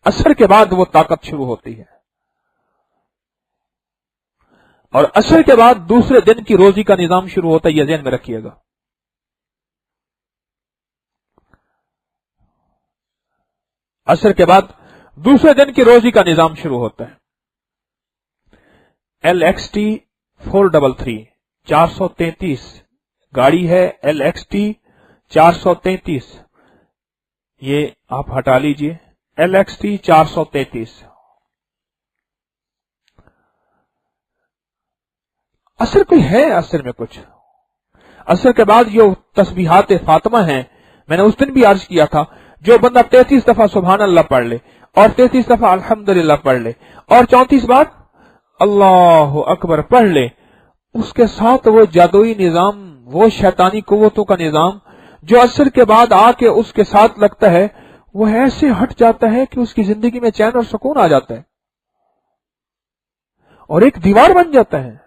असर के बाद वो ताकत शुरू होती है, और असर के बाद दूसरे दिन की रोजी का निजाम शुरू होता है। यह ध्यान में रखिएगा। असर के बाद दूसरे दिन की रोजी का निजाम शुरू होता है। LXT 433 433 गाड़ी है, LXT 433, ये आप हटा लीजिए। LXT 433 असर कोई है, असर में कुछ। असर के बाद जो तस्बीहात फातिमा है, मैंने उस दिन भी अर्ज किया था, जो बंदा 33 दफा सुभान अल्लाह पढ़ ले और 33 दफा अल्हम्दुलिल्लाह पढ़ ले और 34 बार अल्लाह अकबर पढ़ ले, उसके साथ वो जादुई निजाम, वो शैतानी कुव्वतों का निजाम जो असर के बाद आके उसके साथ लगता है, वो ऐसे हट जाता है कि उसकी जिंदगी में चैन और सुकून आ जाता है और एक दीवार बन जाता है।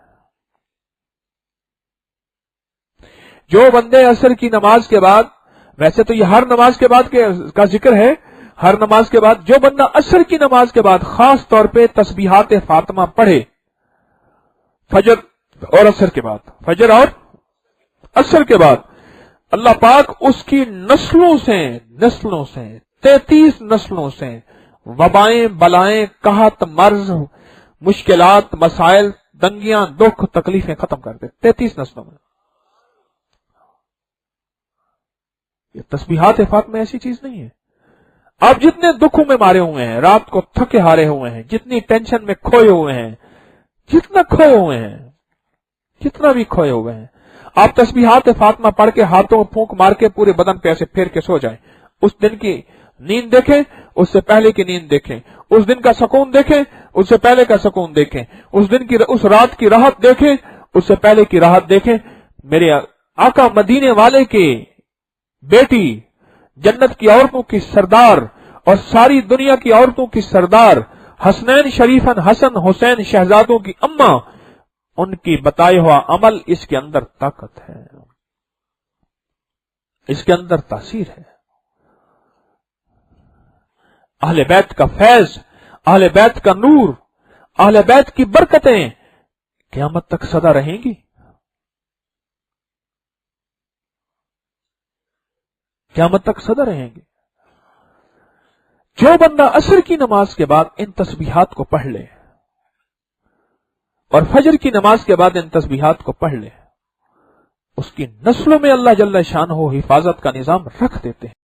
जो बंदे असर की नमाज के बाद, वैसे तो ये हर नमाज के बाद का जिक्र है, हर नमाज के बाद जो बंदा असर की नमाज के बाद खास तौर पे तस्बीहात फातिमा पढ़े, फजर और असर के बाद, फजर और असर के बाद, अल्लाह पाक उसकी नस्लों से 33 नस्लों से वबाएं, बलाएं, कहत, मर्ज, मुश्किलात, मसाइल, दंगियां, दुख, तकलीफें खत्म कर दे 33 नस्लों में। ये तस्बीहात फातिमा ऐसी चीज नहीं है। आप जितने दुखों में मारे हुए हैं, रात को थके हारे हुए हैं, जितनी टेंशन में खोए हुए हैं, जितना खोए हुए हैं, जितना भी खोए हुए हैं, आप तस्बीहात फातिमा पढ़ के हाथों में फूंक मार के पूरे बदन पे ऐसे फेर के सो जाएं। उस दिन की नींद देखें, उससे पहले की नींद देखें, उस दिन का सुकून देखें, उससे पहले का सुकून देखें, उस दिन की, उस रात की राहत देखें, उससे पहले की राहत देखें। मेरे आका मदीने वाले के बेटी, जन्नत की औरतों की सरदार और सारी दुनिया की औरतों की सरदार, हसनैन शरीफन हसन हुसैन शहजादों की अम्मा, उनकी बताए हुआ अमल, इसके अंदर ताकत है, इसके अंदर तासीर है। अहले बैत का फैज, अहले बैत का नूर, अहले बैत की बरकतें क़यामत तक सदा रहेंगी, क़यामत तक सदा रहेंगी। जो बंदा असर की नमाज के बाद इन तस्बीहात को पढ़ ले और फजर की नमाज के बाद इन तस्बीहात को पढ़ ले, उसकी नस्लों में अल्लाह जल्ल शान हो हिफाजत का निजाम रख देते हैं।